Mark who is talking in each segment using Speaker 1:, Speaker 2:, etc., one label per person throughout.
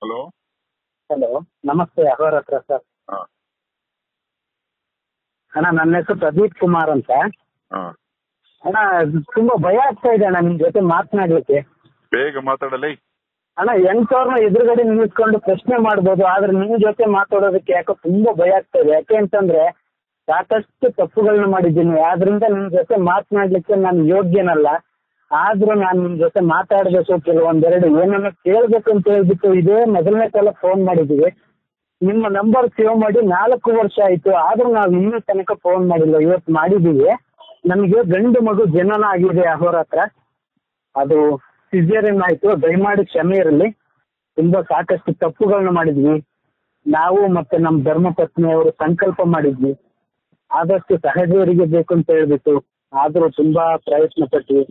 Speaker 1: Hello.
Speaker 2: Hello, ನಮಸ್ತೆ. ಅಹೋರ ಹತ್ರ sir.
Speaker 1: ಹಾ
Speaker 2: ಅಣ್ಣ, ನನ್ನ ಹೆಸರು ಪ್ರದೀಪ್ ಕುಮಾರ್ ಅಂತ.
Speaker 1: ಹಾ
Speaker 2: ಅಣ್ಣ, ತುಂಬಾ ಭಯ ಆಗ್ತಾ ಇದೆ ಅಣ್ಣ ನಿಮ್ ಜೊತೆ ಮಾತನಾಡ್ಲಿಕ್ಕೆ.
Speaker 1: ಬೇಗ ಮಾತಾಡಲಿ.
Speaker 2: ಅಣ್ಣ, ಎಂಟವ್ರನ್ನ ಎದುರುಗಡೆ ನಿಲ್ಲಿಸ್ಕೊಂಡು ಪ್ರಶ್ನೆ ಮಾಡ್ಬೋದು, ಆದ್ರೆ ನಿಮ್ ಜೊತೆ ಮಾತಾಡೋದಕ್ಕೆ ಯಾಕೋ ತುಂಬಾ ಭಯ ಆಗ್ತಾ ಇದೆ. ಯಾಕೆ ಅಂತಂದ್ರೆ ಸಾಕಷ್ಟು ತಪ್ಪುಗಳನ್ನ ಮಾಡಿದ್ದೀನಿ, ಆದ್ರಿಂದ ನಿಮ್ ಜೊತೆ ಮಾತನಾಡ್ಲಿಕ್ಕೆ ನಾನು ಯೋಗ್ಯನಲ್ಲ. ಆದ್ರೂ ನಾನು ನಿಮ್ ಜೊತೆ ಮಾತಾಡ್ಬೇಕು, ಕೆಲವೊಂದೆರಡು ಏನನ್ನ ಕೇಳ್ಬೇಕು ಅಂತ ಹೇಳ್ಬಿಟ್ಟು ಇದೇ ಮೊದಲನೇ ಸಲ ಫೋನ್ ಮಾಡಿದೀವಿ. ನಿಮ್ಮ ನಂಬರ್ ಸೇವ್ ಮಾಡಿ 4 ವರ್ಷ ಆಯ್ತು, ಆದ್ರೂ ನಾವು ಇನ್ನೂ ತನಕ ಫೋನ್ ಮಾಡಿಲ್ಲ. ಇವತ್ತು ಮಾಡಿದೀವಿ. ನಮಗೆ ಗಂಡು ಮಗು ಜನನ ಆಗಿದೆ ಅಹೋರ ಹತ್ರ. ಅದು ಸಿಜೇರಿಯನ್ ಆಯ್ತು, ದಯಮಾಡಿ ಕ್ಷಮೆ ಇರಲಿ. ತುಂಬಾ ಸಾಕಷ್ಟು ತಪ್ಪುಗಳನ್ನ ಮಾಡಿದ್ವಿ ನಾವು, ಮತ್ತೆ ನಮ್ಮ ಧರ್ಮಪತ್ನಿಯವರು ಸಂಕಲ್ಪ ಮಾಡಿದ್ವಿ ಆದಷ್ಟು ಸಹಜವರಿಗೆ ಬೇಕು ಅಂತ ಹೇಳ್ಬಿಟ್ಟು. ಆದ್ರೂ ತುಂಬಾ ಪ್ರಯತ್ನ ಪಟ್ವಿ,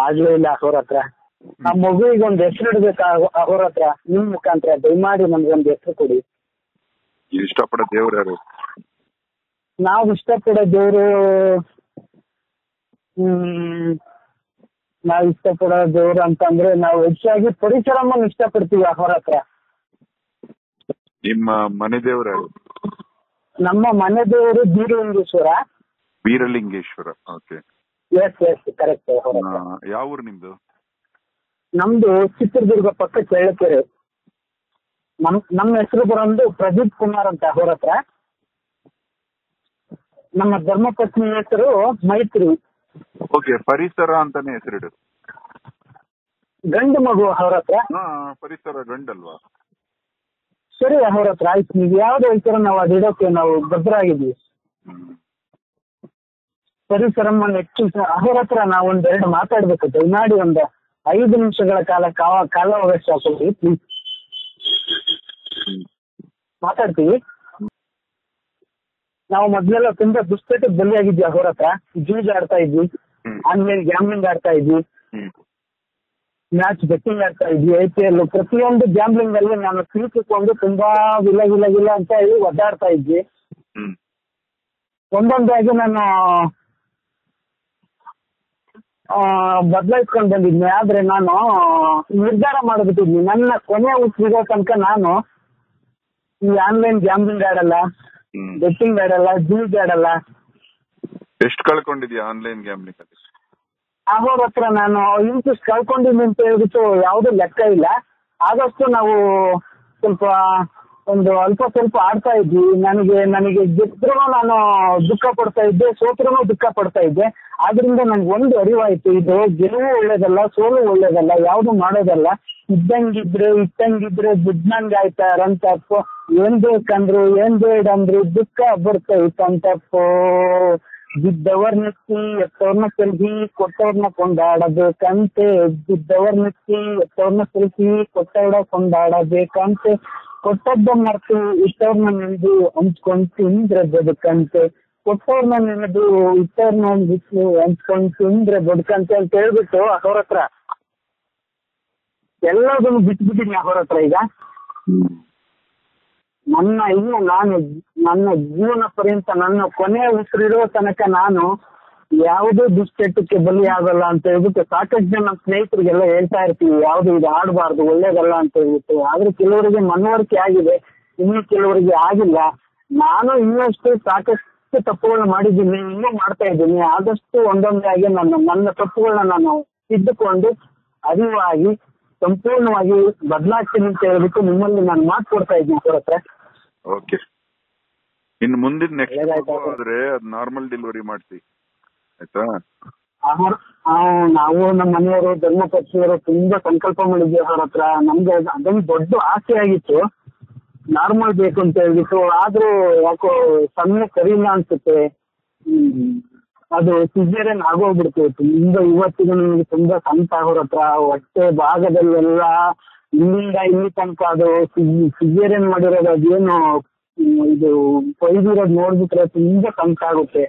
Speaker 2: ಆಗ್ಲೇ ಇಲ್ಲ ಅಹೋರ ಹತ್ರ. ಆ ಮಗುವಿಗೆ ಒಂದು ಹೆಸರು ಇಡ್ಬೇಕು ಅಹೋರ ಹತ್ರ. ನಿಮ್ ಮುಖಾಂತರ ದಯಮಾಡಿ ನಮ್ಗೊಂದು ಹೆಸರು ಕೊಡಿ.
Speaker 1: ಇಷ್ಟಪಡೋ ದೇವ್ರು ಯಾರು?
Speaker 2: ನಾವು ಇಷ್ಟಪಡೋ ದೇವರು, ನಾವು ಇಷ್ಟಪಡೋ ದೇವ್ರು ಅಂತಂದ್ರೆ ನಾವು ಹೆಚ್ಚಾಗಿ ಪರಿಸರಮ್ಮನ್ನು ಇಷ್ಟಪಡ್ತೀವಿ ಅಹೋರ ಹತ್ರ.
Speaker 1: ನಿಮ್ಮ ಮನೆ ದೇವ್ರು ಯಾರು?
Speaker 2: ನಮ್ಮ ಮನೆ ದೇವರು Beeralingeshwara.
Speaker 1: Beeralingeshwara. Okay.
Speaker 2: Yes correct. ಅಹೋರ ಹತ್ರ.
Speaker 1: ಯಾವ ಊರು ನಿಮ್ದು?
Speaker 2: ನಮ್ದು ಚಿತ್ರದುರ್ಗ ಪಕ್ಕ ಚಳ್ಳಕೆರೆ. ನಮ್ಮ ಹೆಸರು ಬರೋದು ಪ್ರದೀಪ್ ಕುಮಾರ್ ಅಂತ ಅಹೋರ ಹತ್ರ. ನಮ್ಮ ಧರ್ಮಪತ್ನಿ ಹೆಸರು ಮೈತ್ರಿ.
Speaker 1: ಓಕೆ. ಪರಿಸರ ಅಂತಾನೆ ಹೆಸರಿಡು.
Speaker 2: ಗಂಡು ಮಗು ಅಹೋರ ಹತ್ರ.
Speaker 1: ಪರಿಸರ ಗಂಡಲ್ವಾ?
Speaker 2: ಸರಿ ಅಹೋರ ಹತ್ರ, ಆಯ್ತು. ನೀವು ಯಾವ್ದು ಹೇಳ್ತೀರ ನಾವು ಅದು ಇಡೋಕೆ ನಾವು ಭದ್ರಾಗಿದ್ವಿ. ಪರಿಸರಮ್ಮ ನೆಕ್ಸ್ಟ್ ಅಹೋರ ಹತ್ರ ನಾವು ಒಂದೆರಡು ಮಾತಾಡ್ಬೇಕು. ದಯಮಾಡಿ ಒಂದು 5 ನಿಮಿಷಗಳ ಕಾಲಾವಕಾಶ ಕೊಡಿ ಪ್ಲೀಸ್. ಮಾತಾಡ್ತೀವಿ. ನಾವು ಮೊದ್ಲೆಲ್ಲ ತುಂಬಾ ದುಶ್ಚಟಕ್ಕೆ ಬಲಿಯಾಗಿದ್ವಿ ಅಹೋರ ಹತ್ರ. ಜೂಜ್ ಆಡ್ತಾ ಇದ್ವಿ, ಆನ್ಲೈನ್ ಗ್ಯಾಮ್ಲಿಂಗ್ ಆಡ್ತಾ ಇದ್ವಿ, ಮ್ಯಾಚ್ ಬೆಟ್ಟಿಂಗ್ ಆಡ್ತಾ ಇದ್ವಿ, IPL ಪ್ರತಿಯೊಂದು ಗ್ಯಾಮ್ಲಿಂಗ್ ಅಲ್ಲಿ ನಾನು ಸಿಲುಕಿಕೊಂಡು ತುಂಬಾ ವಿಲ ಅಂತ ಹೇಳಿ ಒದ್ದಾಡ್ತಾ ಇದ್ವಿ. ಒಂದೊಂದಾಗಿ ನಾನು ಬದಲಾಯಿಸ್ಕೊಂಡು ಬಂದಿದ್ನಿ. ಆದ್ರೆ ನಾನು ನಿರ್ಧಾರ ಮಾಡ್ಬಿಟ್ಟಿದ್ನಿ, ನನ್ನ ಕೊನೆ ಉಸಿರೋ ತನಕ ನಾನು ಈ ಆನ್ಲೈನ್ ಗ್ಯಾಮ್ಲಿಂಗ್ ಆಡಲ್ಲ, ಬೆಟ್ಟಿಂಗ್ ಆಡಲ್ಲ, ಜೂಜ್ ಆಡಲ್ಲ.
Speaker 1: ಎಷ್ಟು ಕಳ್ಕೊಂಡಿದ್ಯಾ ಆನ್ಲೈನ್ ಗ್ಯಾಮ್ಲಿಂಗ್ ಅಲ್ಲಿ?
Speaker 2: ಅಹೋರ ಹತ್ರ ನಾನು ಇಂಟ್ರೆಸ್ಟ್ ಕಳ್ಕೊಂಡಿದ್ದೀನಿ ಅಂತ ಹೇಳ್ಬಿಟ್ಟು ಯಾವ್ದು ಲೆಕ್ಕ ಇಲ್ಲ. ಆದಷ್ಟು ನಾವು ಸ್ವಲ್ಪ ಒಂದು ಅಲ್ಪ ಸ್ವಲ್ಪ ಆಡ್ತಾ ಇದ್ವಿ. ನನಗೆ ಗೆದ್ರೂ ನಾನು ದುಃಖ ಪಡ್ತಾ ಇದ್ದೆ, ಸೋತ್ರೂ ದುಃಖ ಪಡ್ತಾ ಇದ್ದೆ. ಆದ್ರಿಂದ ನನ್ಗೆ ಒಂದು ಅರಿವಾಯ್ತು, ಇದು ಗೆಲುವು ಒಳ್ಳೇದಲ್ಲ, ಸೋಲು ಒಳ್ಳೇದಲ್ಲ, ಯಾವ್ದು ಮಾಡೋದಲ್ಲ. ಇಟ್ಟಂಗಿದ್ರೆ ದುಡ್ನಂಗ್ ಆಯ್ತಾರಂತಪ್ಪ. ಏನ್ ಬೇಕಂದ್ರು ಏನ್ ಬೇಡಂದ್ರು ದುಃಖ ಬರ್ತೈತಂತಪ್ಪೋ. ಬಿದ್ದವರ್ನೆತ್ತಿ ಎತ್ತವ್ರನ್ನ ಸೆಲ್ಫಿ ಕೊಟ್ಟವ್ರನ್ನ ಕೊಂಡಾಡಬೇಕಂತೆ. ಬಿದ್ದವರ್ನೆತ್ತಿ ಎತ್ತವ್ರನ್ನ ಸೆಲ್ಫಿ ಕೊಟ್ಟವ್ರ ಕೊಂಡಾಡಬೇಕಂತೆ. ಕೊಟ್ಟದ್ದ ಮರ್ತು ಇಟ್ಟವ್ರನ್ನ ನೆನೆದು ಹಂಚ್ಕೊಂಡ್ ತಿಂದ್ರೆ ಬದುಕಂತೆ. ಕೊಟ್ಟವ್ರನ್ನ ನೆನೆದು ಇಟ್ಟವ್ರನ್ನ ಬಿಟ್ಟು ಹಂಚ್ಕೊಂಡ್ ತಿಂದ್ರೆ ಬದುಕಂತೆ ಅಂತ ಹೇಳ್ಬಿಟ್ಟು ಅಹೋರ ಹತ್ರ ಎಲ್ಲದನ್ನು ಬಿಟ್ಬಿಟ್ಟಿನಿ ಅಹೋರ ಹತ್ರ. ಈಗ ನನ್ನ ಜೀವನ ಪರ್ಯಂತ, ನನ್ನ ಕೊನೆ ಉಸಿರಿಡುವ ತನಕ ನಾನು ಯಾವುದೇ ದುಶ್ಚಟಕ್ಕೆ ಬಲಿ ಆಗಲ್ಲ ಅಂತ ಹೇಳ್ಬಿಟ್ಟು ಸಾಕಷ್ಟು ಜನ ನಮ್ಮ ಸ್ನೇಹಿತರಿಗೆಲ್ಲ ಹೇಳ್ತಾ ಇರ್ತೀವಿ, ಯಾವ್ದು ಇದು ಆಡಬಾರ್ದು, ಒಳ್ಳೇದಲ್ಲ ಅಂತ ಹೇಳ್ಬಿಟ್ಟು. ಆದ್ರೆ ಕೆಲವರಿಗೆ ಮನವರಿಕೆ ಆಗಿದೆ, ಇನ್ನು ಕೆಲವರಿಗೆ ಆಗಿಲ್ಲ. ನಾನು ಇನ್ನಷ್ಟು ಸಾಕಷ್ಟು ತಪ್ಪುಗಳನ್ನ ಮಾಡಿದ್ದೀನಿ, ಇನ್ನೂ ಮಾಡ್ತಾ ಇದ್ದೀನಿ. ಆದಷ್ಟು ಒಂದೊಂದಾಗಿ ನನ್ನ ತಪ್ಪುಗಳನ್ನ ನಾನು ತಿದ್ದುಕೊಂಡು ಅರಿವಾಗಿ ಸಂಪೂರ್ಣವಾಗಿ ಬದಲಾಗ್ತೀನಿ ಅಂತ ಹೇಳ್ಬಿಟ್ಟು ನಿಮ್ಮಲ್ಲಿ ನಾನು ಮಾತು ಕೊಡ್ತಾ ಇದ್ದೀನಿ ಸರ್ ಹತ್ರ.
Speaker 1: ಓಕೆ. ಇನ್ನು ಮುಂದಿನ ನೆಕ್ಸ್ಟ್ ಆದ್ರೆ ಅದು ನಾರ್ಮಲ್ ಡೆಲಿವರಿ ಮಾಡಿಸಿ, ಆಯ್ತಾ?
Speaker 2: ನಾವು ನಮ್ಮ ಮನೆಯವರು ಧರ್ಮಪತ್ನಿಯವರು ತುಂಬಾ ಸಂಕಲ್ಪ ಮಾಡಿದ್ವಿ ಅವ್ರ ಹತ್ರ. ನಮ್ಗೆ ಅದೊಂದು ದೊಡ್ಡ ಆಸೆ ಆಗಿತ್ತು, ನಾರ್ಮಲ್ ಬೇಕು ಅಂತ ಹೇಳ್ಬಿಟ್ಟು. ಆದ್ರೂ ಯಾಕೋ ಸಮಯ ಸರಿ ಇಲ್ಲ ಅನ್ಸುತ್ತೆ. ಅದು ಸಿಜೇರಿಯನ್ ಆಗೋಗ್ಬಿಡ್ತು. ತುಂಬಾ ಇವತ್ತಿಗೂ ನಿಮ್ಗೆ ತುಂಬಾ ಸಂತ ಅವ್ರ ಹತ್ರ. ಹೊಟ್ಟೆ ಭಾಗದಲ್ಲೆಲ್ಲ ಇಲ್ಲಿಂದ ಇಲ್ಲಿ ತನಕ ಅದು ಸಿಜೇರಿಯನ್ ಮಾಡಿರೋದು, ಅದೇನು ಇದು ಕೊಯ್ದಿರೋದು ನೋಡ್ಬಿಟ್ರೆ ತುಂಬಾ ಸಂತ ಆಗುತ್ತೆ.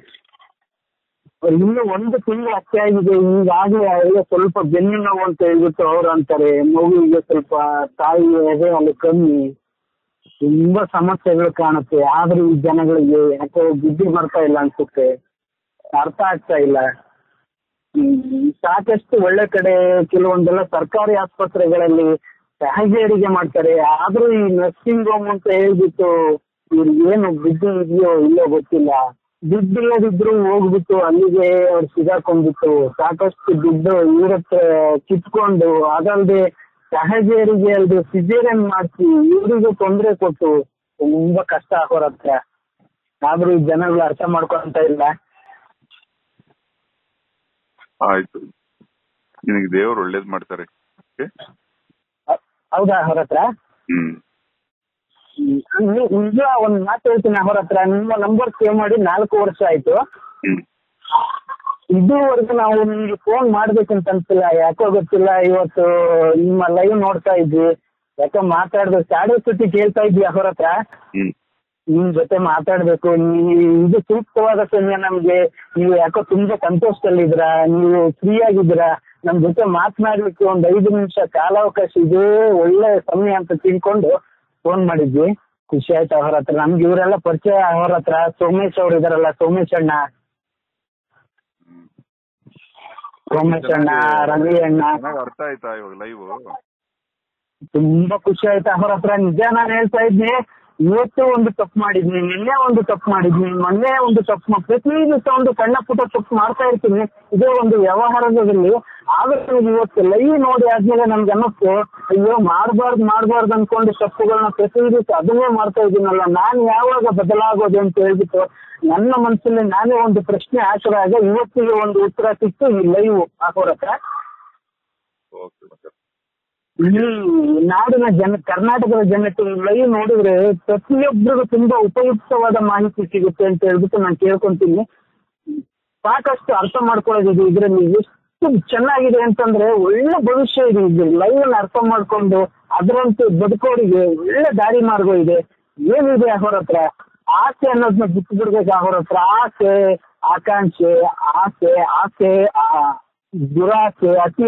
Speaker 2: ಇನ್ನು 1 ತಿಂಗಳು ಅಷ್ಟೇ ಆಗಿದೆ, ಈಗಾಗಲೇ ಸ್ವಲ್ಪ ಬೆನ್ನಿನ ನೋವು ಅಂತ ಹೇಳ್ಬಿಟ್ಟು ಅವ್ರು ಅಂತಾರೆ. ಮಗುವಿಗೆ ಸ್ವಲ್ಪ ತಾಯಿ ಎದೆ ಅಲ್ಲಿ ಕಮ್ಮಿ, ತುಂಬಾ ಸಮಸ್ಯೆಗಳು ಕಾಣುತ್ತೆ. ಆದ್ರೂ ಈ ಜನಗಳಿಗೆ ಯಾಕೋ ಬುದ್ಧಿ ಬರ್ತಾ ಇಲ್ಲ ಅನ್ಸುತ್ತೆ, ಅರ್ಥ ಆಗ್ತಾ ಇಲ್ಲ. ಸಾಕಷ್ಟು ಒಳ್ಳೆ ಕಡೆ ಕೆಲವೊಂದೆಲ್ಲ ಸರ್ಕಾರಿ ಆಸ್ಪತ್ರೆಗಳಲ್ಲಿ ಸಹಜರಿಗೆ ಮಾಡ್ತಾರೆ. ಆದ್ರೂ ಈ ನರ್ಸಿಂಗ್ ಹೋಮ್ ಅಂತ ಹೇಳ್ಬಿಟ್ಟು ಇವ್ರಿಗೆ ಏನು ದುಡ್ಡು ಇದೆಯೋ ಇಲ್ಲೋ ಗೊತ್ತಿಲ್ಲ. ದುಡ್ಡು ಇಲ್ಲದಿದ್ರು ಹೋಗ್ಬಿಟ್ಟು ಅಲ್ಲಿಗೆ ಅವ್ರು ಸಿಗಾಕೊಂಡ್ಬಿಟ್ಟು ಸಾಕಷ್ಟು ದುಡ್ಡು ಇವ್ರ ಹತ್ರ ಕಿತ್ಕೊಂಡು, ಅದಲ್ಲದೆ ಸಹಜರಿಗೆ ಅಲ್ದು ಸಿಜೇರಿಯನ್ ಮಾಡಿಸಿ ಇವರಿಗೂ ತೊಂದರೆ ಕೊಟ್ಟು ತುಂಬಾ ಕಷ್ಟ ಆಗೋರ ಹತ್ರ. ಆದ್ರೂ ಈ ಜನಗಳು ಅರ್ಥ ಮಾಡ್ಕೊಂತ ಇಲ್ಲ.
Speaker 1: ಆಯ್ತು, ನಿನಗೆ ದೇವ್ರು ಒಳ್ಳೇದ್ ಮಾಡ್ತಾರೆ.
Speaker 2: ಹೌದಾ ಅವ್ರ ಹತ್ರ? ನಿಜ ಒಂದ್ ಮಾತು ಹೇಳ್ತೀನಿ, ಅವ್ರ ಹತ್ರ ನಿಮ್ಮ ನಂಬರ್ ಸೇವ್ ಮಾಡಿ 4 ವರ್ಷ ಆಯ್ತು. ಇದುವರೆಗೂ ನಾವು ನಿಮ್ಗೆ ಫೋನ್ ಮಾಡ್ಬೇಕಂತ ಅನ್ಸಿಲ್ಲ, ಯಾಕೋ ಗೊತ್ತಿಲ್ಲ. ಇವತ್ತು ನಿಮ್ಮ ಲೈವ್ ನೋಡ್ತಾ ಇದ್ವಿ, ಯಾಕೋ ಮಾತಾಡ್ಬೇಕು ಕ್ಯೂರಿಯಾಸಿಟಿ ಕೇಳ್ತಾ ಇದ್ವಿ ಅವ್ರ ಹತ್ರ. ನಿಮ್ ಜೊತೆ ಮಾತಾಡ್ಬೇಕು, ಇದು ಸೂಕ್ತವಾದ ಸಮಯ ನಮ್ಗೆ. ನೀವು ಯಾಕೋ ತುಂಬಾ ಸಂತೋಷದಲ್ಲಿದ್ರ, ನೀವು ಫ್ರೀ ಆಗಿದ್ರ, ನಮ್ ಜೊತೆ ಮಾತನಾಡ್ಲಿಕ್ಕೆ ಒಂದ್ 5 ನಿಮಿಷ ಕಾಲಾವಕಾಶ ಇದೆ, ಒಳ್ಳೆ ಸಮಯ ಅಂತ ತಿಳ್ಕೊಂಡು ಫೋನ್ ಮಾಡಿದ್ವಿ. ಖುಷಿ ಆಯ್ತು ಅವ್ರ ಹತ್ರ. ನಮ್ಗೆ ಇವರೆಲ್ಲ ಪರಿಚಯ ಅವ್ರ ಹತ್ರ. ಸೋಮೇಶ್ ಅವ್ರು ಇದಾರಲ್ಲ, ಸೋಮೇಶ್ ಅಣ್ಣ, ರವಿ ಅಣ್ಣ.
Speaker 1: ಅರ್ಥ ಆಯ್ತಾ ಇವಾಗ ಲೈವ್?
Speaker 2: ತುಂಬಾ ಖುಷಿ ಆಯ್ತು ಅವ್ರ ಹತ್ರ. ನಿಜ ನಾನು ಹೇಳ್ತಾ ಇದ್ನಿ, ಇವತ್ತು ಒಂದು ತಪ್ಪು ಮಾಡಿದ್ನಿ, ನಿನ್ನೆ ಒಂದು ತಪ್ಪು ಮಾಡಿದ್ನಿ, ಮೊನ್ನೆ ಒಂದು ತಪ್ಪು, ಪ್ರತಿ ದಿವಸ ಒಂದು ಸಣ್ಣ ಪುಟ್ಟ ತಪ್ಪು ಮಾಡ್ತಾ ಇರ್ತೀನಿ ಇದೇ ಒಂದು ವ್ಯವಹಾರದಲ್ಲಿ. ಆದ್ರೆ ಇವತ್ತು ಲೈವ್ ನೋಡಿ ಆದ್ಮೇಲೆ ನಮ್ಗೆ ಅನ್ನಿಸ್ತು, ಅಯ್ಯೋ ಮಾಡ್ಬಾರ್ದು ಅನ್ಕೊಂಡು ತಪ್ಪುಗಳನ್ನ ಪ್ರತಿ ದಿವಸ ಅದನ್ನೇ ಮಾಡ್ತಾ ಇದ್ದೀನಲ್ಲ, ನಾನು ಯಾವಾಗ ಬದಲಾಗೋದು ಅಂತ ಹೇಳ್ಬಿಟ್ಟು ನನ್ನ ಮನಸ್ಸಲ್ಲಿ ನಾನೇ ಒಂದು ಪ್ರಶ್ನೆ ಹಾಕಿದಾಗ ಇವತ್ತಿಗೆ ಒಂದು ಉತ್ತರ ಸಿಕ್ತು ಈ ಲೈವ್ ಹಾಕೋರ ಹತ್ರ. ಈ ನಾಡಿನ ಕರ್ನಾಟಕದ ಜನತೆ ಲೈವ್ ನೋಡಿದ್ರೆ ಪ್ರತಿಯೊಬ್ಬರಿಗೂ ತುಂಬಾ ಉಪಯುಕ್ತವಾದ ಮಾಹಿತಿ ಸಿಗುತ್ತೆ ಅಂತ ಹೇಳ್ಬಿಟ್ಟು ನಾನು ಕೇಳ್ಕೊಂತೀನಿ. ಸಾಕಷ್ಟು ಅರ್ಥ ಮಾಡ್ಕೊಳ್ಳೋದಿದೆ ಇದರಲ್ಲಿ. ಎಷ್ಟು ಚೆನ್ನಾಗಿದೆ ಅಂತಂದ್ರೆ ಒಳ್ಳೆ ಭವಿಷ್ಯ ಇದೆ ಇದು. ಲೈವ್ ಅನ್ನ ಅರ್ಥ ಮಾಡ್ಕೊಂಡು ಅದರಂತೆ ಬದುಕೋರಿಗೆ ಒಳ್ಳೆ ದಾರಿ ಮಾರ್ಗ ಇದೆ. ಏನಿದೆ ಅವ್ರ ಹತ್ರ? ಆಸೆ ಅನ್ನೋದನ್ನ ಬಿಟ್ಟು ಬಿಡ್ಬೇಕು ಅವ್ರ ಹತ್ರ. ಆಸೆ, ಆಕಾಂಕ್ಷೆ, ಆಸೆ ದುರಾಸೆ, ಅತಿ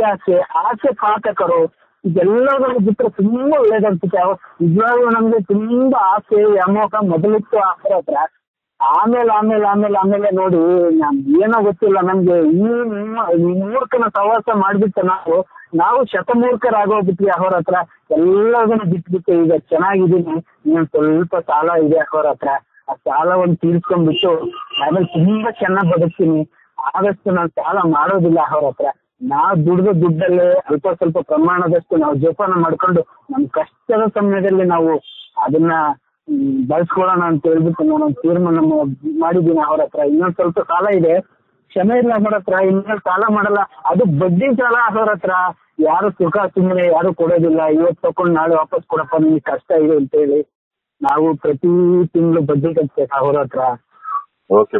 Speaker 2: ಆಸೆ ಪಾತಕರು, ಇದೆಲ್ಲದನ್ನು ಬಿಟ್ಟರೆ ತುಂಬಾ ಒಳ್ಳೇದನ್ಸುತ್ತೆ. ನಿಜವಾಗ್ಲೂ ನಮ್ಗೆ ತುಂಬಾ ಆಸೆ ಅಮೋಘ ಮೊದಲಿತ್ತು ಅವ್ರ ಹತ್ರ. ಆಮೇಲೆ ನೋಡಿ ಏನೋ ಗೊತ್ತಿಲ್ಲ ನಮ್ಗೆ ಈ ಮೂರ್ಖನ ಸಹವಾಸ ಮಾಡ್ಬಿಟ್ಟು ನಾವು ಶತಮೂರ್ಖರಾಗೋಗ್ಬಿಟ್ವಿ ಅವ್ರ ಹತ್ರ. ಎಲ್ಲದನ್ನು ಬಿಟ್ಬಿಟ್ಟು ಈಗ ಚೆನ್ನಾಗಿದ್ದೀನಿ. ಇನ್ನೊಂದ್ ಸ್ವಲ್ಪ ಸಾಲ ಇದೆ ಅವ್ರ ಹತ್ರ, ಆ ಸಾಲವನ್ನು ತೀರ್ಸ್ಕೊಂಡ್ಬಿಟ್ಟು ಆಮೇಲೆ ತುಂಬಾ ಚೆನ್ನಾಗಿ ಬದುಕ್ತೀನಿ. ಆದಷ್ಟು ನಾನು ಸಾಲ ಮಾಡೋದಿಲ್ಲ ಅವ್ರ ಹತ್ರ. ನಾವು ದುಡ್ದ ದುಡ್ಡಲ್ಲೇ ಅಲ್ಪ ಸ್ವಲ್ಪ ಪ್ರಮಾಣದಷ್ಟು ನಾವು ಜೋಪಾನ ಮಾಡ್ಕೊಂಡು ನಮ್ ಕಷ್ಟದ ಸಮಯದಲ್ಲಿ ನಾವು ಅದನ್ನ ಬಳಸ್ಕೊಳ್ಳೋಣ ಅಂತ ಹೇಳ್ಬಿಟ್ಟು ನಾನೊಂದು ತೀರ್ಮಾನ ಮಾಡಿದ್ದೀನಿ ಅವ್ರ ಹತ್ರ. ಇನ್ನೊಂದ್ ಸ್ವಲ್ಪ ಸಾಲ ಇದೆ, ಕ್ಷಮೆ ಇಲ್ಲ ಅವ್ರ ಹತ್ರ. ಇನ್ನೊಂದು ಸಾಲ ಮಾಡಲ್ಲ, ಅದು ಬಡ್ಡಿ ಸಾಲ ಅವ್ರ ಹತ್ರ. ಯಾರು ಸುಖ ಸುಮ್ಮನೆ ಯಾರು ಕೊಡೋದಿಲ್ಲ. ಇವತ್ತು ತಕೊಂಡು ನಾಳೆ ವಾಪಸ್ ಕೊಡಪ್ಪ, ನಿಮ್ಗೆ ಕಷ್ಟ ಇದೆ ಅಂತ ಹೇಳಿ ನಾವು ಪ್ರತಿ ತಿಂಗಳು ಬಡ್ಡಿ ಕಟ್ಬೇಕು ಅವ್ರ ಹತ್ರ.
Speaker 1: ಓಕೆ.